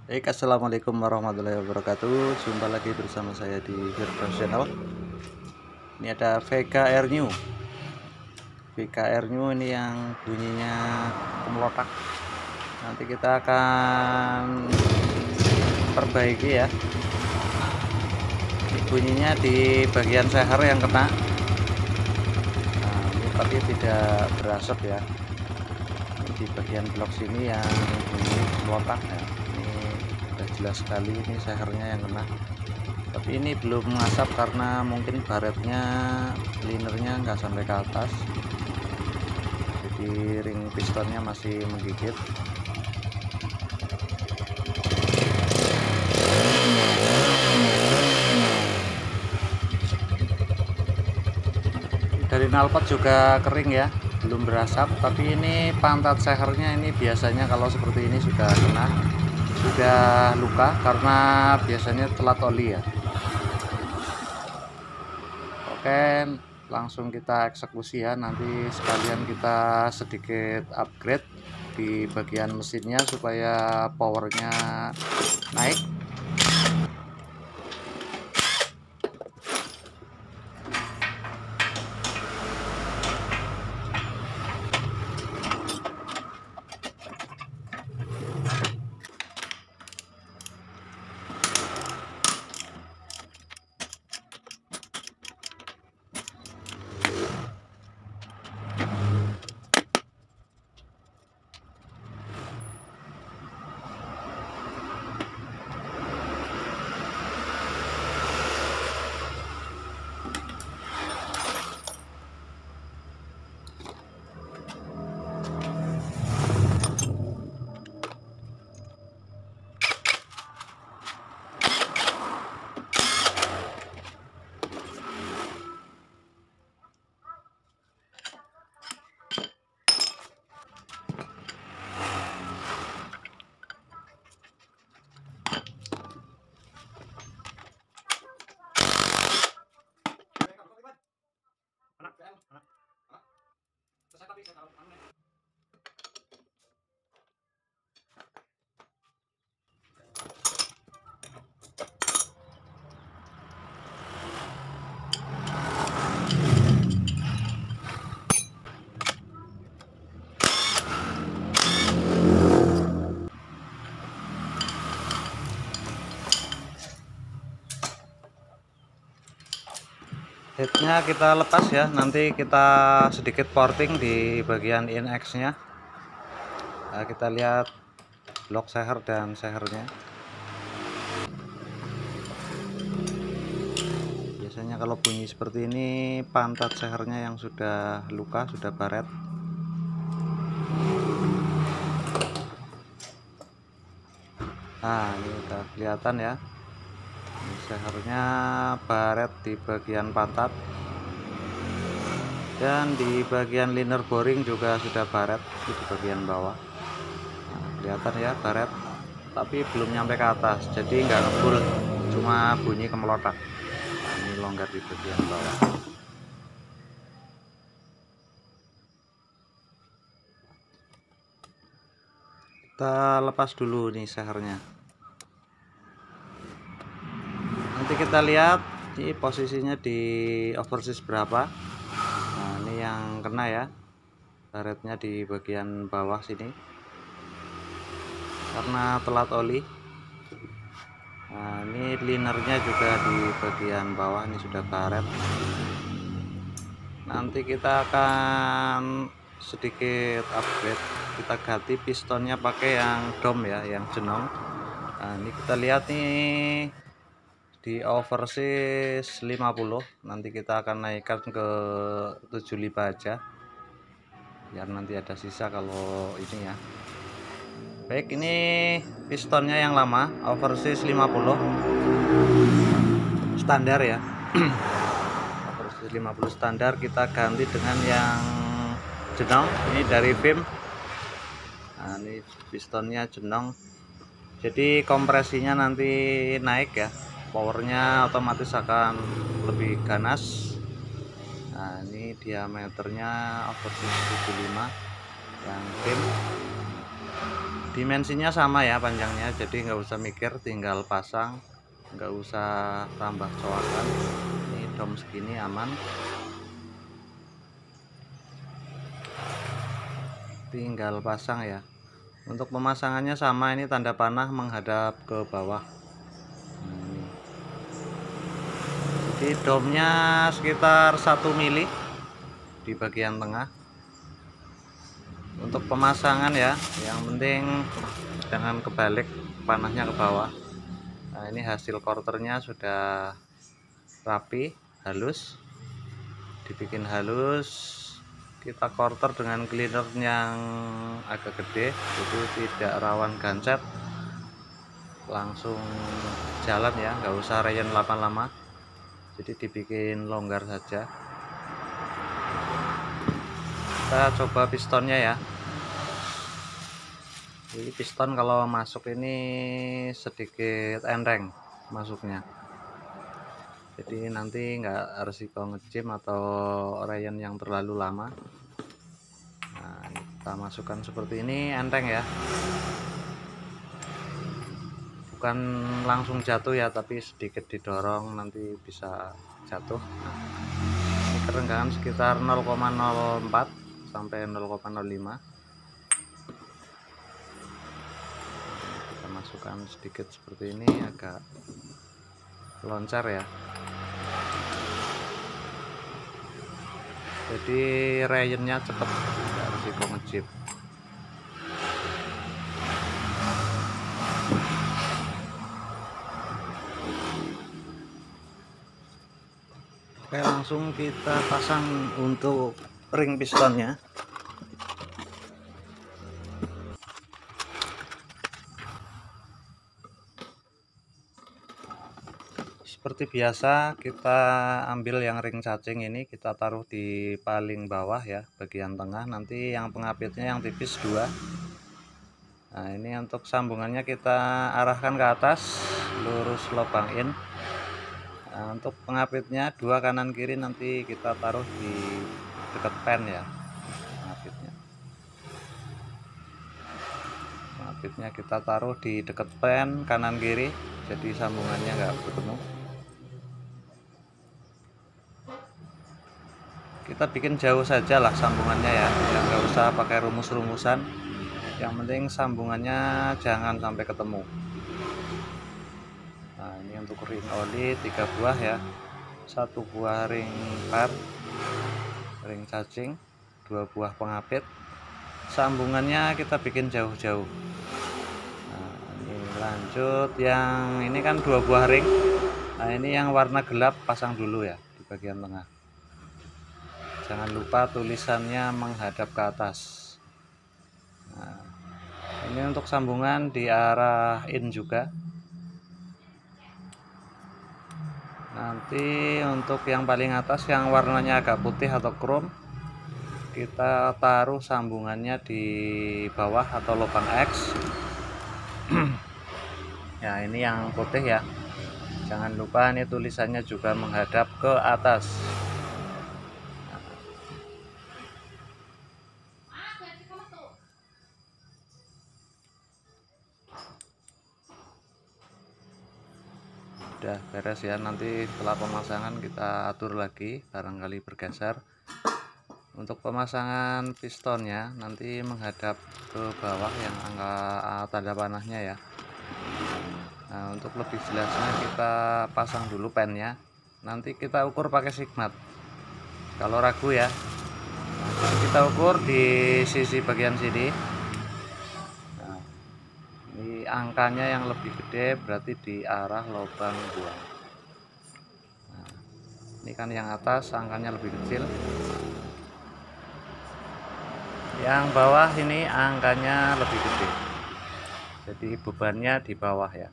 Assalamualaikum warahmatullahi wabarakatuh. Jumpa lagi bersama saya di Firdaus Channel. Ini ada VKR New. VKR New ini yang bunyinya kemelotak. Nanti kita akan perbaiki ya. Ini bunyinya di bagian seher yang kena. Nah, ini tapi tidak berasap ya. Di bagian blok sini yang bunyi kemelotak ya. Udah jelas sekali ini sehernya yang kena, tapi ini belum mengasap karena mungkin baretnya linernya nggak sampai ke atas, jadi ring pistonnya masih menggigit. Dari knalpot juga kering ya, belum berasap, tapi ini pantat sehernya ini biasanya kalau seperti ini sudah kena, sudah luka karena biasanya telat oli ya. Oke, langsung kita eksekusi ya. Nanti sekalian kita sedikit upgrade di bagian mesinnya supaya powernya naik. Headnya kita lepas ya, nanti kita sedikit porting di bagian INX nya. Nah, kita lihat blok seher dan sehernya. Biasanya kalau bunyi seperti ini pantat sehernya yang sudah luka, sudah baret. Nah, ini udah kelihatan ya, ini sehernya baret di bagian pantat, dan di bagian liner boring juga sudah baret di bagian bawah. Nah, kelihatan ya baret, tapi belum nyampe ke atas, jadi nggak ngebul, cuma bunyi kemelotak. Nah, ini longgar di bagian bawah. Kita lepas dulu nih sehernya. Nanti kita lihat ini posisinya di oversis berapa. Nah, ini yang kena ya, baretnya di bagian bawah sini karena telat oli. Nah, ini linernya juga di bagian bawah, ini sudah baret. Nanti kita akan sedikit upgrade, kita ganti pistonnya pakai yang dom ya, yang jenong. Nah, ini kita lihat nih di oversis 50, nanti kita akan naikkan ke 75 aja biar nanti ada sisa kalau ini ya. Baik, ini pistonnya yang lama, oversis 50 standar ya. Oversis 50 standar kita ganti dengan yang jenong, ini dari VIM. Nah, ini pistonnya jenong, jadi kompresinya nanti naik ya, powernya otomatis akan lebih ganas. Nah, ini diameternya oversis 75 yang VIM. dimensinya sama ya panjangnya, jadi nggak usah mikir, tinggal pasang, nggak usah tambah coakan. Ini dom segini aman, tinggal pasang ya. Untuk pemasangannya sama, ini tanda panah menghadap ke bawah. Jadi domnya sekitar 1 mili di bagian tengah. Untuk pemasangan ya, yang penting jangan kebalik, panahnya ke bawah. Nah, ini hasil quarternya sudah rapi, halus, dibikin halus. Kita quarter dengan cleaner yang agak gede, jadi tidak rawan gancet, langsung jalan ya, nggak usah rayon 8 lama, jadi dibikin longgar saja. Kita coba pistonnya ya. Jadi piston kalau masuk ini sedikit enteng masuknya, jadi nanti nggak resiko ngejim atau rayon yang terlalu lama. Nah, kita masukkan seperti ini, enteng ya, bukan langsung jatuh ya, tapi sedikit didorong nanti bisa jatuh. Nah, ini kerenggangan sekitar 0,04 sampai 0,05. Kita masukkan sedikit seperti ini, agak loncar ya, jadi rayonnya cepet, nggak risiko ngejip. Oke, langsung kita pasang untuk ring pistonnya. Seperti biasa, kita ambil yang ring cacing ini, kita taruh di paling bawah ya, bagian tengah. Nanti yang pengapitnya yang tipis 2. Nah, ini untuk sambungannya kita arahkan ke atas, lurus lubang in. Nah, untuk pengapitnya 2 kanan kiri nanti kita taruh di dekat pen ya. Pengapitnya kita taruh di dekat pen kanan kiri, jadi sambungannya nggak ketemu. Kita bikin jauh saja lah sambungannya ya, nggak usah pakai rumus-rumusan. Yang penting sambungannya jangan sampai ketemu. Nah, ini untuk ring oli 3 buah ya, 1 buah ring par, ring cacing, 2 buah pengapit. Sambungannya kita bikin jauh-jauh. Nah, ini lanjut, yang ini kan 2 buah ring. Nah, ini yang warna gelap pasang dulu ya di bagian tengah. Jangan lupa tulisannya menghadap ke atas. Nah, ini untuk sambungan di arah in juga. Nanti untuk yang paling atas yang warnanya agak putih atau chrome, kita taruh sambungannya di bawah atau lubang X. Ya, ini yang putih ya, jangan lupa ini tulisannya juga menghadap ke atas. Udah beres ya, nanti setelah pemasangan kita atur lagi, barangkali bergeser. Untuk pemasangan pistonnya nanti menghadap ke bawah yang angka tanda panahnya ya. Nah, untuk lebih jelasnya kita pasang dulu pennya, nanti kita ukur pakai sigmat kalau ragu ya. Nah, kita ukur di sisi bagian sini. Nah, ini angkanya yang lebih gede berarti di arah lubang buang. Nah, ini kan yang atas angkanya lebih kecil, yang bawah ini angkanya lebih gede, jadi bebannya di bawah ya.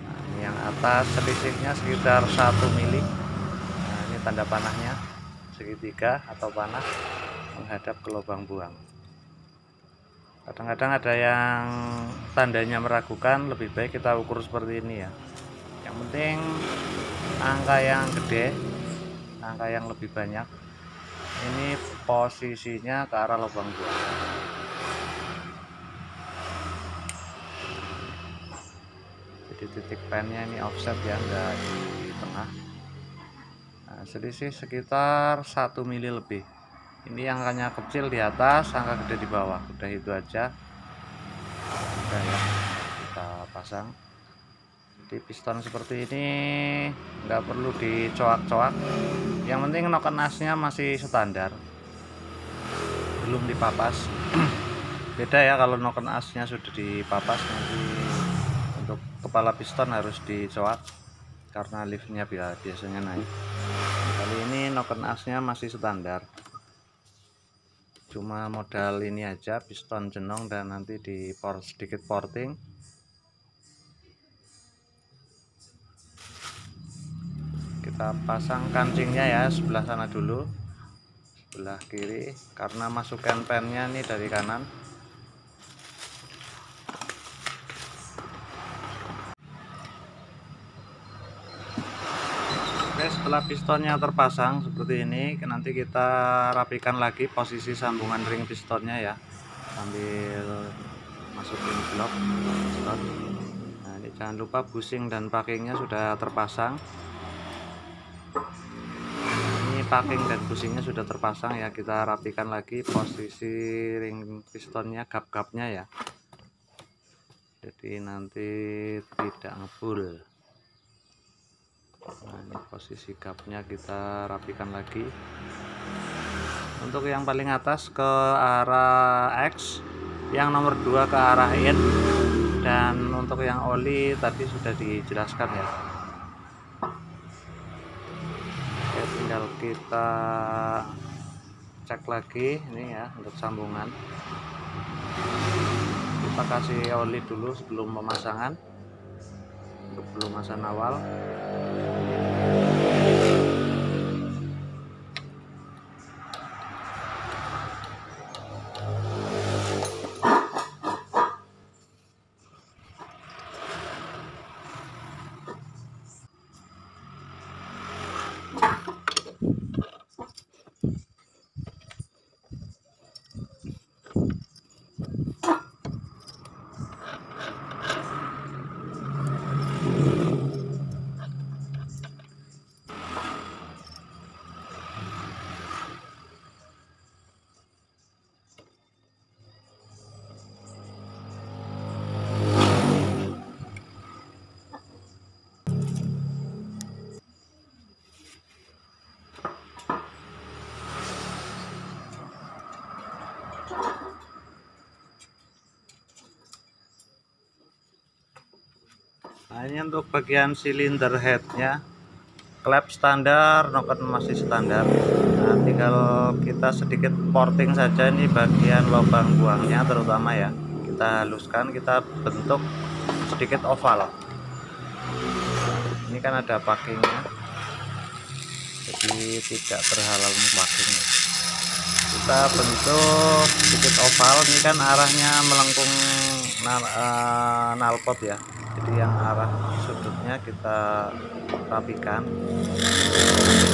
Nah, ini yang atas selisihnya sekitar 1 mili. Nah, ini tanda panahnya segitiga atau panah menghadap ke lubang buang. Kadang-kadang ada yang tandanya meragukan, lebih baik kita ukur seperti ini ya. Yang penting angka yang gede, angka yang lebih banyak, ini posisinya ke arah lubang buang. Jadi titik pennya ini offset ya, enggak di tengah. Nah, selisih sekitar 1 mili lebih. Ini angkanya kecil di atas, angka gede di bawah. Udah itu aja. Udah ya, kita pasang. Jadi piston seperti ini nggak perlu dicoak-coak. Yang penting noken asnya masih standar, belum dipapas. Beda ya kalau noken asnya sudah dipapas, nanti untuk kepala piston harus dicoak karena liftnya biasanya naik. Kali ini noken asnya masih standar, cuma modal ini aja, piston jenong dan nanti sedikit porting. Kita pasang kancingnya ya, sebelah sana dulu, sebelah kiri, karena masukkan pennya nih dari kanan. Oke, setelah pistonnya terpasang seperti ini, nanti kita rapikan lagi posisi sambungan ring pistonnya ya, sambil masukin blok piston. Nah, ini jangan lupa bushing dan packingnya sudah terpasang. Ini packing dan bushingnya sudah terpasang ya, kita rapikan lagi posisi ring pistonnya, gap-gapnya ya, jadi nanti tidak ngebul. Nah, ini posisi gapnya kita rapikan lagi. Untuk yang paling atas ke arah X, yang nomor 2 ke arah in, dan untuk yang oli tadi sudah dijelaskan ya. Oke, tinggal kita cek lagi ini ya untuk sambungan. Kita kasih oli dulu sebelum pemasangan, untuk pelumasan awal. Nah, ini untuk bagian silinder headnya, klep standar, noken masih standar. Nah, tinggal kita sedikit porting saja ini bagian lubang buangnya terutama ya, kita haluskan, kita bentuk sedikit oval. Ini kan ada packingnya, jadi tidak terhalang packingnya. Kita bentuk sedikit oval. Ini kan arahnya melengkung knalpot ya, jadi yang arah sudutnya kita rapikan.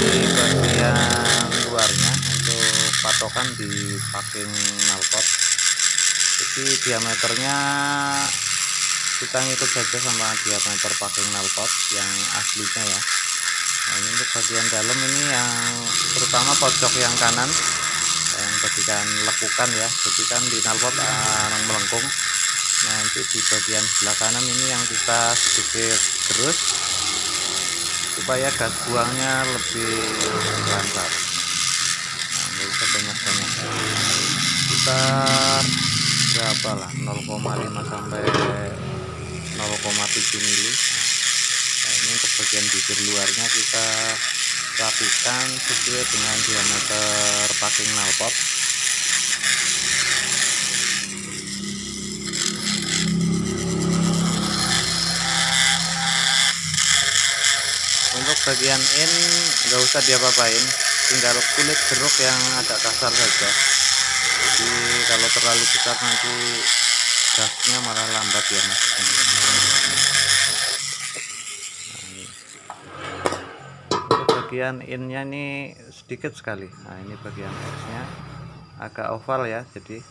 Jadi bagian luarnya untuk patokan di packing knalpot, jadi diameternya kita ngikut saja sama diameter packing knalpot yang aslinya ya. Nah, ini untuk bagian dalam ini yang terutama pojok yang kanan yang bagian lekukan ya, jadi kan di knalpot melengkung. Nanti di bagian sebelah kanan ini yang kita sedikit terus supaya gas buangnya lebih lancar. Nah, nggak usah banyak-banyak, kita berapa lah, 0,5 sampai 0,7 mili. Nah, ini untuk bagian bibir luarnya kita rapikan sesuai dengan diameter packing knalpot. Untuk bagian in nggak usah diapa-apain, tinggal kulit jeruk yang agak kasar saja. Jadi kalau terlalu besar nanti gasnya malah lambat ya mas. Untuk bagian innya ini sedikit sekali. Nah, ini bagian X nya agak oval ya, jadi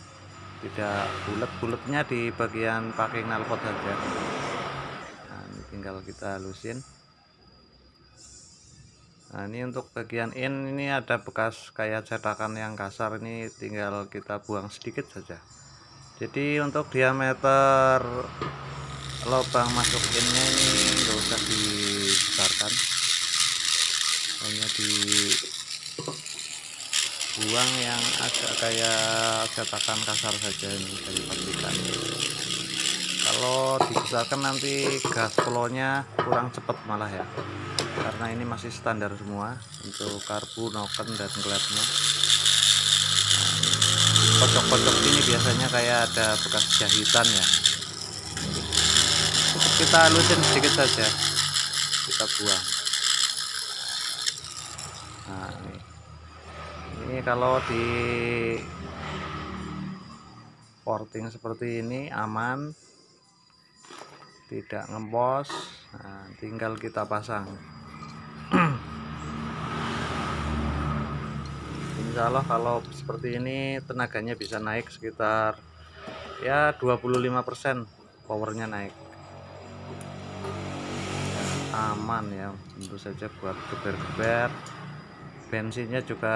tidak bulat-bulatnya di bagian packing knalpot saja. Nah, tinggal kita halusin. Nah, ini untuk bagian ini ada bekas kayak cetakan yang kasar, ini tinggal kita buang sedikit saja. Jadi untuk diameter lubang masuk innya ini nggak usah dibesarkan, hanya dibuang yang agak kayak cetakan kasar saja ini dari pabrikan. Kalau dibesarkan nanti gas flow-nya kurang cepat malah ya, karena ini masih standar semua untuk karbu, noken, dan klepnya. Pojok-pojok ini biasanya kayak ada bekas jahitan ya, cukup kita halusin sedikit saja, kita buang. Nah, ini kalau di porting seperti ini aman, tidak ngempos. Nah, tinggal kita pasang. Insya Allah kalau seperti ini tenaganya bisa naik sekitar ya 25%, powernya naik. Aman ya, tentu saja buat geber-geber. Bensinnya juga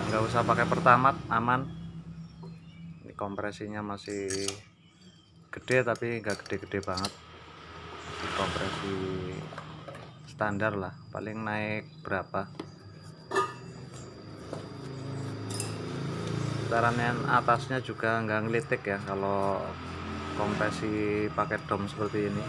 nggak usah pakai pertamat, aman. Ini kompresinya masih gede tapi nggak gede-gede banget, kompresi standar lah, paling naik berapa, putaran yang atasnya juga nggak ngelitik ya kalau kompresi pakai dom seperti ini.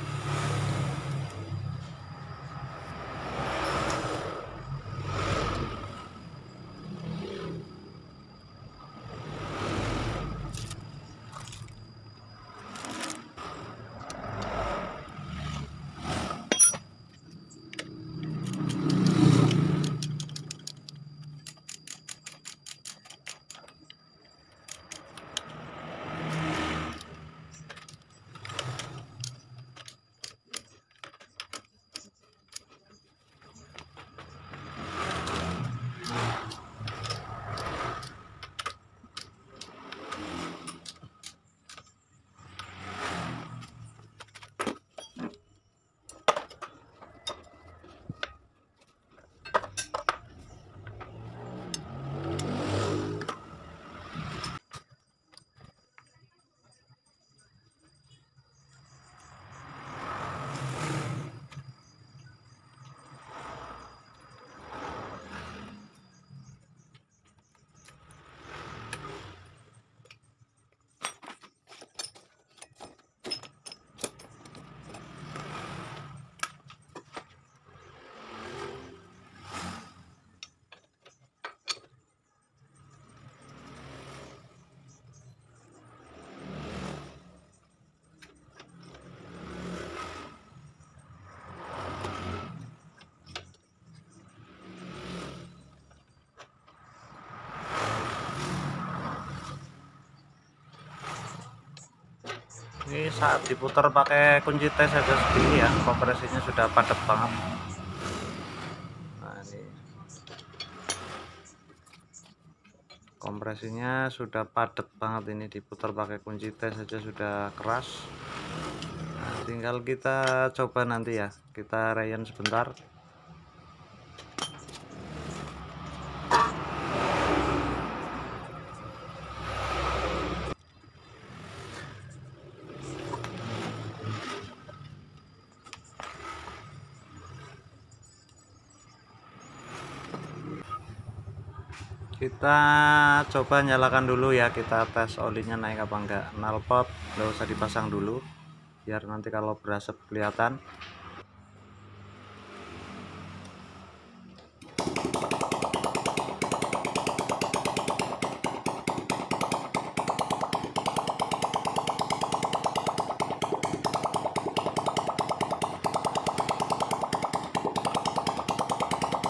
Ini saat diputar pakai kunci T saja segini ya, kompresinya sudah padat banget. Nah, ini kompresinya sudah padat banget, ini diputar pakai kunci T saja sudah keras. Nah, tinggal kita coba nanti ya, kita rayon sebentar. Kita coba nyalakan dulu ya, kita tes olinya naik apa enggak. Knalpot nggak usah dipasang dulu biar nanti kalau berasap kelihatan.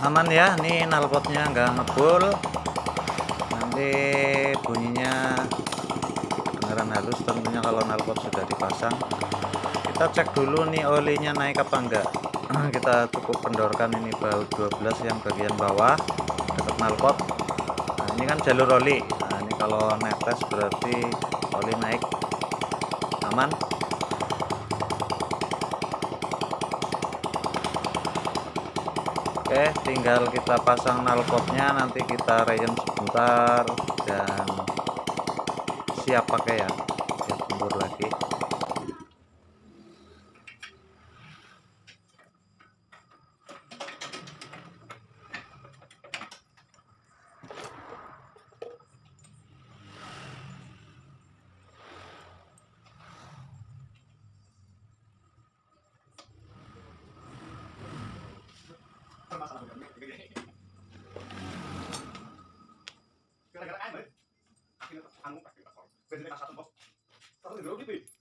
Aman ya, ini knalpotnya nggak ngebul, nanti bunyinya kedengaran halus tentunya kalau knalpot sudah dipasang. Kita cek dulu nih olinya naik apa enggak. Kita cukup kendorkan ini baut 12 yang bagian bawah dekat knalpot. Nah, ini kan jalur oli. Nah, ini kalau netes berarti oli naik, aman. Oke, tinggal kita pasang knalpotnya, nanti kita rayem sebentar dan siap pakai ya, siap tempur lagi. Gara-gara anu, anu, bensinnya pas satu bos. Satu dulu gitu.